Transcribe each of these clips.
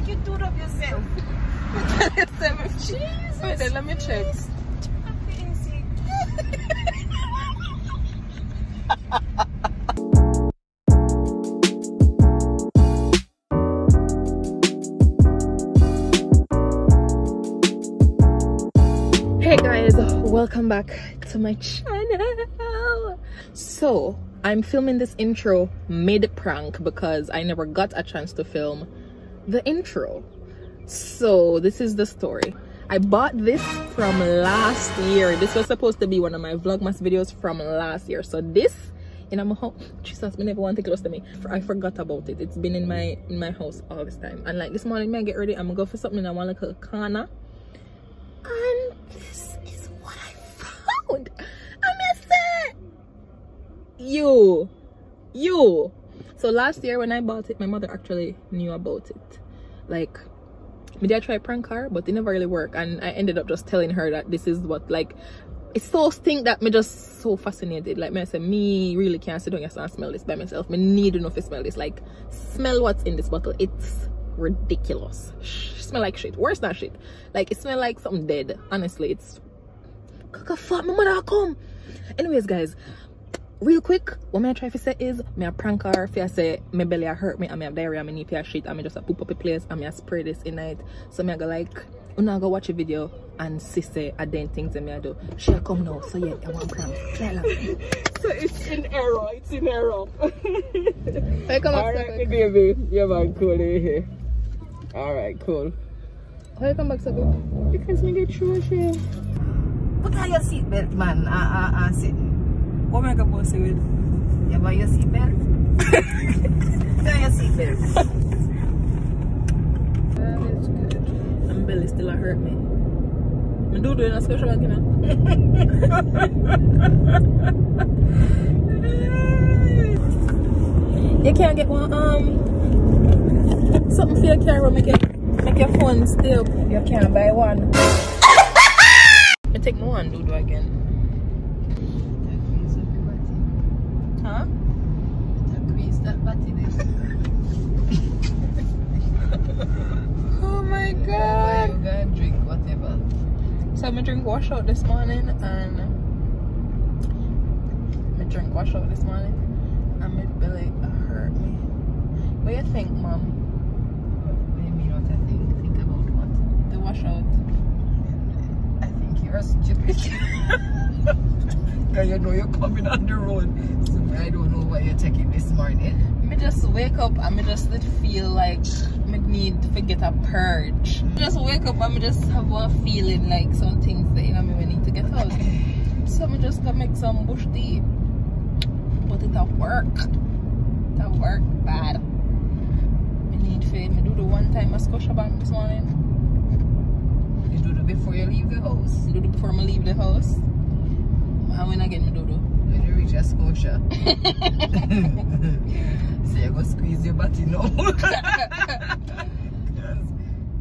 like you do it up yourself. Jesus. Wait, then let me check. Hey guys, welcome back to my channel. So I'm filming this intro mid-prank because I never got a chance to film the intro. So this is the story. I bought this from last year. This was supposed to be one of my vlogmas videos from last year. So this in my home, Jesus, me never want to close to me. I forgot about it. It's been in my house all this time. And like this morning, I get ready. I'm gonna go for something in one little corner. And this is what I found. I'm say, you. So last year when I bought it, my mother actually knew about it. Like, maybe I tried prank her, but it never really worked. And I ended up just telling her that this is what, like, it's so stink that me just so fascinated. Like, me I say, me really can't sit down and smell this by myself. Me need to know if I smell this. Like, smell what's in this bottle. It's ridiculous. Smell like shit. Worse than shit. Like, it smell like something dead. Honestly, it's fuck, my mother come. Anyways, guys, real quick, what I try to say is me a prank her if I say my belly hurt me and me have diarrhea, me need to shit and me just a poop up a place and me a spray this in night. So me I go like, I go watch a video and see say I done things that me I do. She come now, so yeah, I want prank. So it's in error. It's in error. Alright, baby. Yeah, man, cool here. Alright, cool. How you come back so good? Because me get through here. Put on your seatbelt, man. Sit. What am I supposed to with? You buy your seatbelt? Put on your seatbelt. That is good. And belly still hurt me. I do a special again. You can't get one something for your camera, make your phone still. You can't buy one. I take my one do again. Huh? Oh my god. You gotta drink whatever. So I drink washout this morning and my belly hurt me. What do you think, Mom? What do you mean what I think? Think about what? The washout. I think you're stupid. Because you know you're coming on the road. So I don't know what you're taking this morning. Me just wake up and me just feel like me need to get a purge. Me just wake up and me just have a feeling like some things that me we need to get out. So me just gonna make some bush tea. But it'll work. It'll work bad. Me need to me do the one time a Scotiabank this morning. You do it before you leave the house. Do it before I leave the house. And when I get me do. When you reach a Scotia. So you go squeeze your body now. Because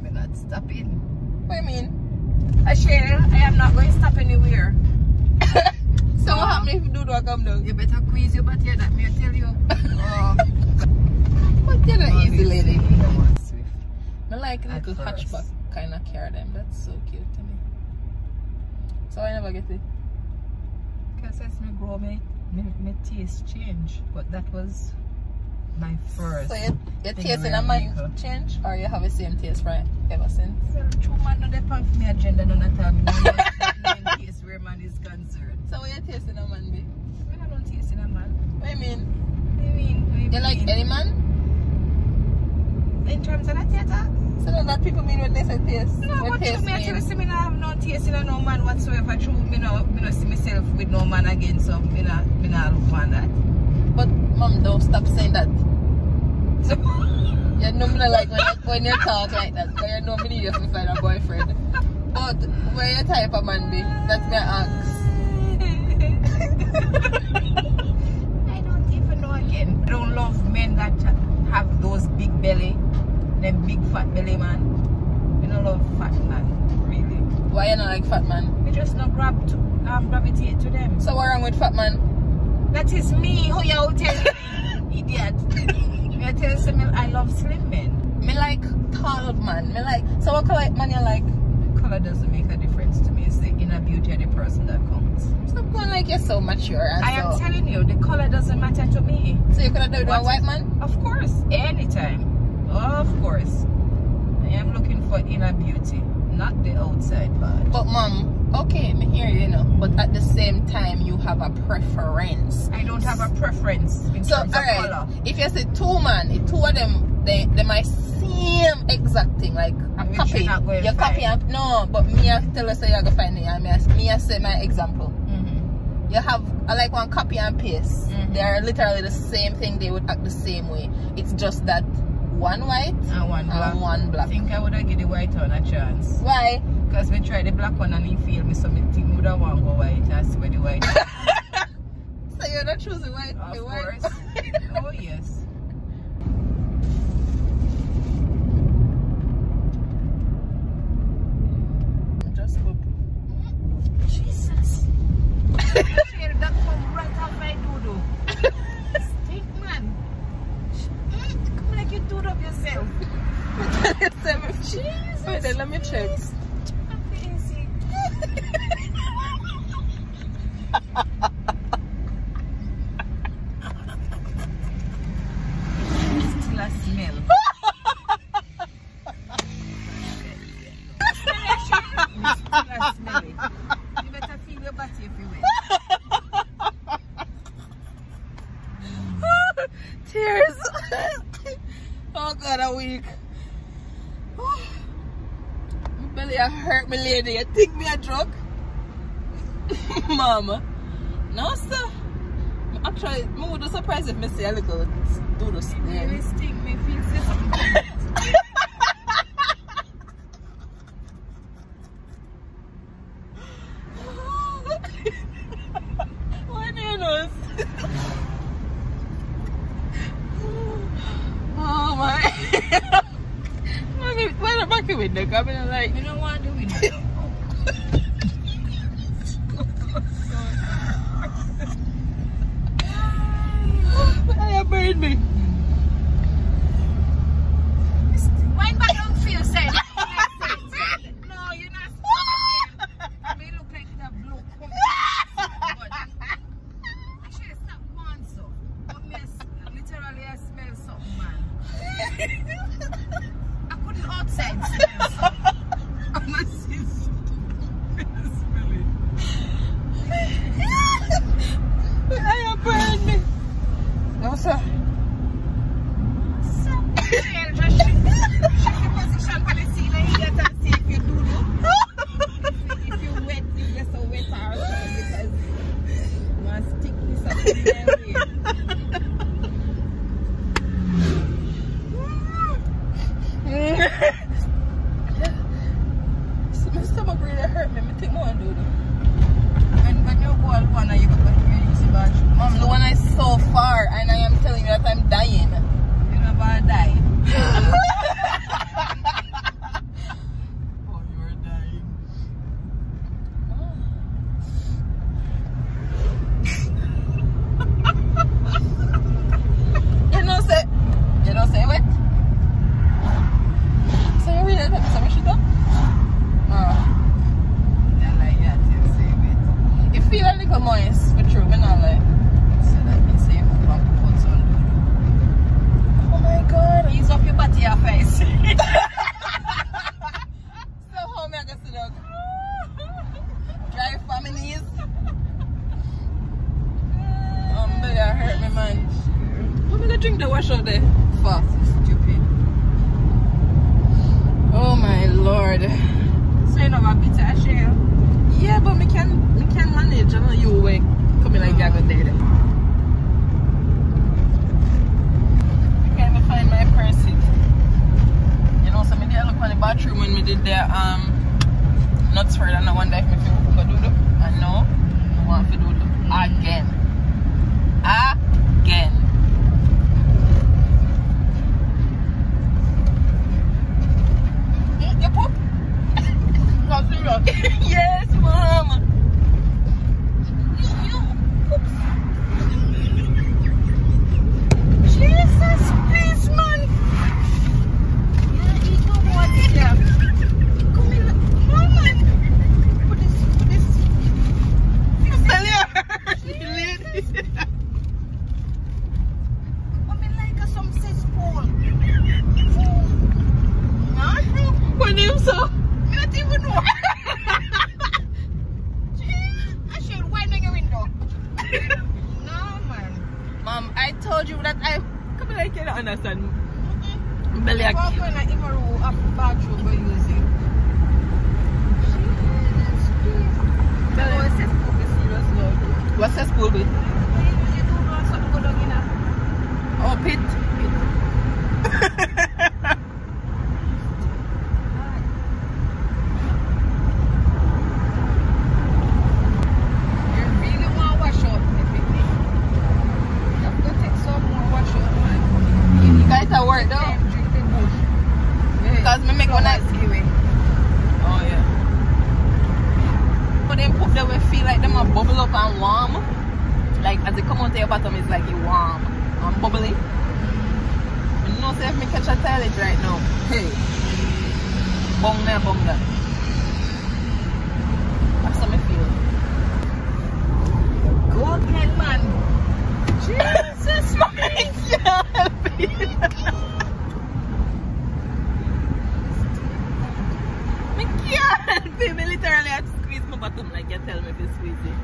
we're not stopping. What do you mean? Ashail, I am not going to stop anywhere. So what happens if you do I come down? You better squeeze your body, that me I tell you. What did I easy lady? Swift. I like a little At first. hatchback kind of car them. That's so cute to me. So I never get it. Because as me grow, my taste change. But that was my first. So your taste in a thing man where I change or you have the same taste right ever since? True man, no depend for me agenda none at all. No taste where man is concerned. So what your taste in a man be? When I don't taste in a man. What do you mean? You You like any man? In terms of that theater? So that people mean when they say taste? No, what what taste me actually mean? see me not have no taste in a no man whatsoever. True, me no see myself with no man again, so me not look for that. But mom, don't stop saying that. So You know me not like when you talk like that, because you know me need you to find a boyfriend. But where your type of man be? That's my ask. I don't even know again. I don't love men that have those big belly, them big fat belly man. I don't love fat man, really. Why you not like fat man? We just not gravitate to them. So what wrong with fat man? That is me. Who you tell me? Idiot. You tell me I love slim men. Me like tall man. Me like, so what color man you like? Color doesn't make a difference to me. It's the inner beauty of the person that counts. Stop going like you're so mature. I am telling you, the color doesn't matter to me. So you could have done it with a white man? Of course, anytime. Of course. I am looking for inner beauty, not the outside part. But mom, okay, me hear you, you know, but at the same time you have a preference. I don't have a preference in terms of color. If you say two man, the two of them, they might same exact thing, like a copy. You copy and no, but me have to tell us so you go find it. Me I say my example. You have like one copy and paste. They are literally the same thing. They would act the same way. It's just that one white and one black. I think I would have given the white one a chance. Why? Because we tried the black one and he failed me, so I think we would have want to go white. I see where the white. So you're not choosing white? Of course. Oh yes. Just hope. Jesus. That come right off my doodoo. Stink man. Come like you dood up yourself. Jesus. Wait, then let me check. Still a smell. Still a smell it. You better feel your body if you will. Tears. Oh God, a week. My belly hurt me, lady. You think me a drug? Mama. No, sir. Actually, I would be surprised if I see a little do the sting. Really sting me, feel something. Why do you know? Oh my. Why the back of it? I mean, like, You don't want to do it. I burned me. Wind back down for yourself. No, you're not supposed to. May look like that blue coat. But I should have stopped one so. But me literally I smell something, man. I couldn't outside smell something. I'm not seeing I burned me. No, sir. Just shift the position for the ceiling and get and see if you do if you wet, you get so wet ourselves because you want to stick this up in there. My stomach really hurt me. I think more do that. When you go on one, you go to use the bathroom. Mom, the one is so far and I am telling you that I'm dying. You never die. Oh, you are dying. You know say what? So you really don't say shit up? Yeah, like that, you say it. It feel a little moist for true, but not like. So that means you put some. Oh my God. Ease up your body, your face. So how am I gonna sit down? Dry families. Belly hurt me, man. What am I gonna drink the wash out there? Fuck. Stupid. Oh my Lord. So you know a bit of shell? Yeah, but me can manage. I know you way coming like you're gonna dead. I can't even find my purse. You know, so I did look on the bathroom when we did the nuts for it, and I wonder if me feel go do it. And no, I want to do it again. Again. You poop? No, serious. Yes, Mom. You poop. Jesus, please, man. So I don't even know. I should wind on your window. No, man. Mom, I told you that I come like you don't understand. Belly I'm going to Imaru after bathroom we're using. What's the school be? Oh, pit. Work though. Because me make one night skiway. Oh yeah. But then put them we feel like them are bubble up and warm. Like as they come out to your bottom it's like it warm and bubbly. You know say if me catch a toilet right now. Hey. Bong there, bong there. That's how me feel. Go again, man. Jesus Christ. Me can't. Me literally have to squeeze my bottom like you tell me to squeeze it.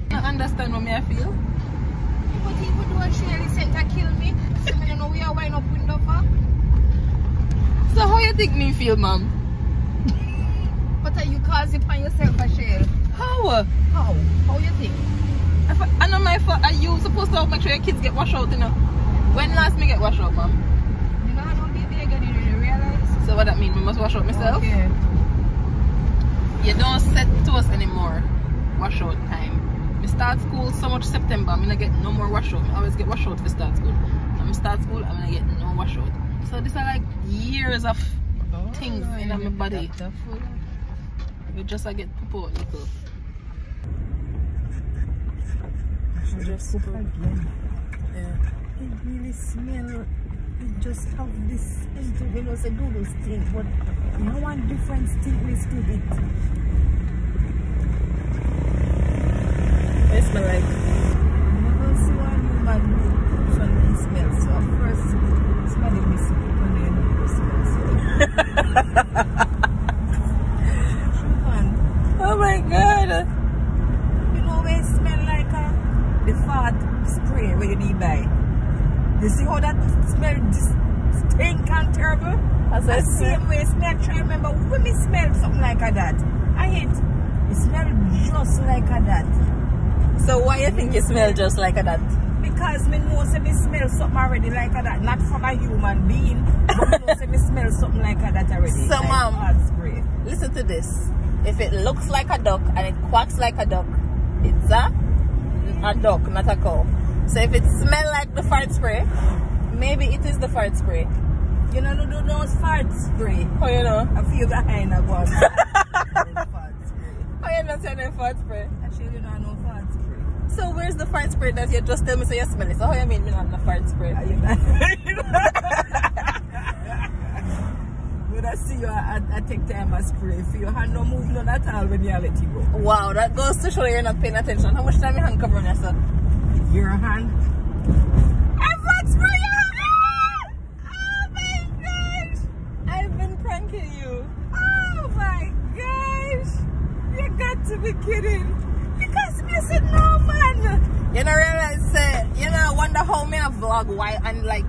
I understand what me I feel. But even though Shirley said to kill me, so I don't know we are wind up window for. So how you think me feel, mom? But are you causing upon yourself, Ashail? How? How? How you think? I know my fault. Are you supposed to make sure your kids get washed out, you know? When last me get washed out, mom? You know I don't be there again, you didn't realize? So what that mean? We must wash out myself? Okay. You don't set to us anymore. Wash out time. We start school so much September, I'm gonna get no more wash out. I always get wash out for start school. When I start school, I'm gonna get no wash out. So these are like years of things in my body. You just get poop out little. Just poop again. Yeah. It really smells. It just have this into you know say do those things, but no one different thickness to it. What it smell like? You never see one human being from the smell. So at first smelling this and then you smell so. Oh my god! You know where it smell like the fart spray where you need buy. You see how that smell just stink and terrible? That's the same way it smell. Try remember when me smell something like that. I hate it smell just like that. So why you think you smell just like that? Because me know say me smell something already like that. Not from a human being, but me know say me smell something like that already. So like mom, spray. listen to this. If it looks like a duck and it quacks like a duck, it's a duck, not a cow. So if it smells like the fart spray, maybe it is the fart spray. You know, no fart spray. How you know? I feel behind a one. Fart spray. How you know saying fart spray? Actually, you don't know fart spray. So where's the fart spray that you just tell me so you smell it? So how you mean me not the fart spray? When I see you, I take time and spray for you. Hand no move none at all when you let you go. Wow, that goes to show you're not paying attention. How much time your hand covering yourself? Your hand. I fart spray your hand! Oh my gosh! I've been pranking you. Oh my gosh! You got to be kidding. Because me said no man. You know realize you know wonder how me a vlog why and like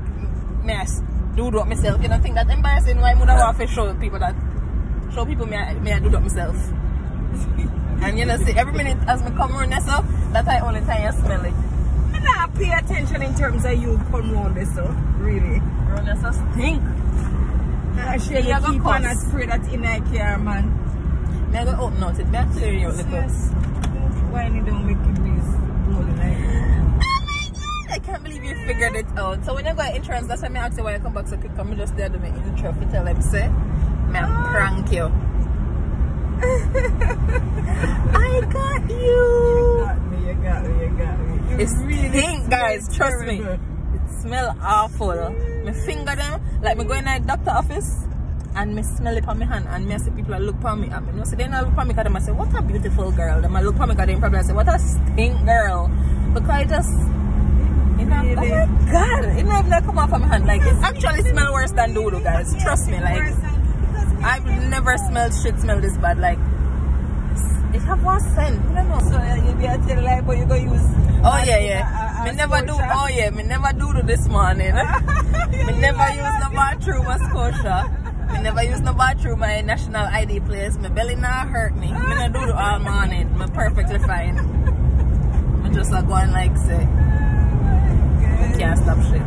me I do it myself. You don't think that's embarrassing why I would have to show people me I do it myself. And you know see every minute as me come around yourself, that I only time you smell it. I don't pay attention in terms of you come round this so really. Around yourself stink. I should keep on a spray that in my car man. Me I go open out it, me I clear you out the cup. Why you don't make it breeze blow the night? Oh my god! I can't believe you figured it out. So when you go to insurance, that's why I ask you why you come back so quick. Come just there to make intro to tell them say, me prank you. I got you. You got me. It really stink, guys. Trust me. It smell awful. Me finger them, like me go in the doctor office and me smell it on my hand and me see people that look on me and me know say they not look on me because they say what a beautiful girl. They might look on me because they probably say what a stink girl. Because I just oh my god, it never come off of my hand. Like it actually smell worse than doodoo, guys. Trust me, like I've never smelled shit smell this bad. Like it have one scent. I don't know. So you be at your life, but you go use. Oh yeah. Me never do. Oh yeah, me never do this morning. Me never use the bathroom at Scotia. Me never use the bathroom at National ID place. My belly not hurt me. Me not do all morning. Me perfectly fine. Me just go and like say, I can't stop shit.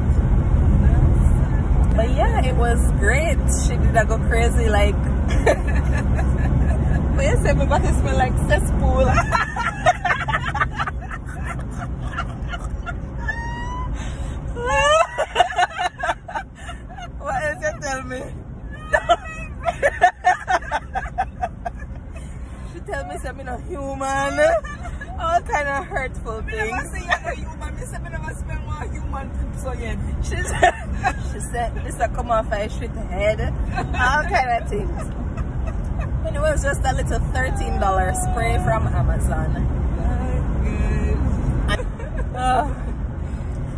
But yeah, it was great. She did go crazy like. But you said my body smell like cesspool. What else you tell me? She tell me I'm not human. All kind of hurtful things. I never say you're not human. I said I never smell more human so yet. She said this will come off her shit head. All kind of things. And it was just a little $13 spray from Amazon.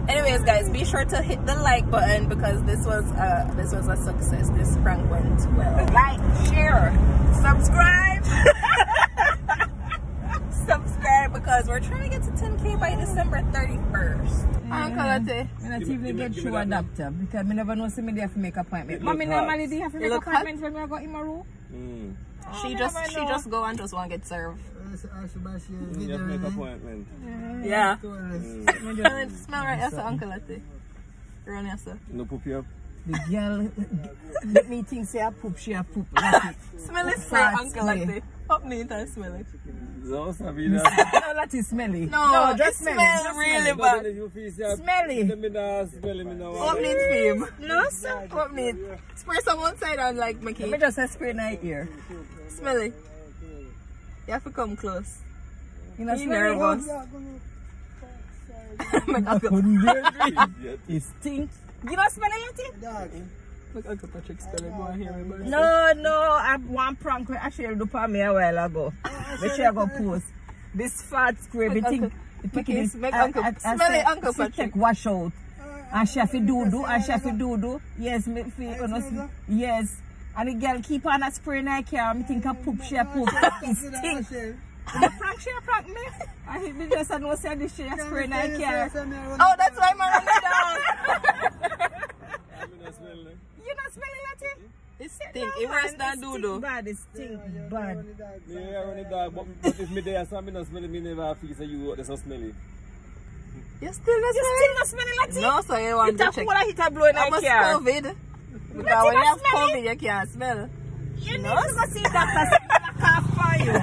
Anyways, guys, be sure to hit the like button because this was a success. This prank went well. Like, share, subscribe. Subscribe because we're trying to get to 10K by December 31st. Uncle Ate. I not even get through a doctor because I never know somebody have to make appointment. Mommy normally they have to make appointments when I go in my room. She just go and just want to get served. You have to make appointment. Yeah. Smell right, yes, Uncle Ate. Run, yes, sir. No poop you up. The girl let me think say I poop, she a poop. Smell it spray, Uncle Ate. Up neat and smell it. No, Sabina. No, that is smelly. No, just it smells really bad. Smelly. Up neat fame. No, sir. Up neat. Spray some one side and like make it. Let me just spray in my ear. Smell it. You have to come close. You know, you nervous. It stinks. You don't smell it? Look, Uncle Patrick spell it. Go and hear me. No, I want prank with AshailD do for me a while ago. Which I go post. This fat spray, the thing. Make Uncle smell it, Uncle Patrick. Take wash out. And she have to do. Yes, me feel yes. And the girl keep on a spray in her car. Me think I poop, she a poop. It stinks. The prank she a prank me. I hit me just and no say this she a spray in her car. Oh, that's why I'm running down. You not smelling that thing? It stink. It worse than doodoo. It stink bad. Yeah, I run it down. But if me there, so I'm not smelling, me never feel say you are so smelly. You still not smelling that thing? No, so you want to check. Hit a blow in her car. COVID. Because when you have COVID, you can't smell. You need to go see doctor. Cough for you.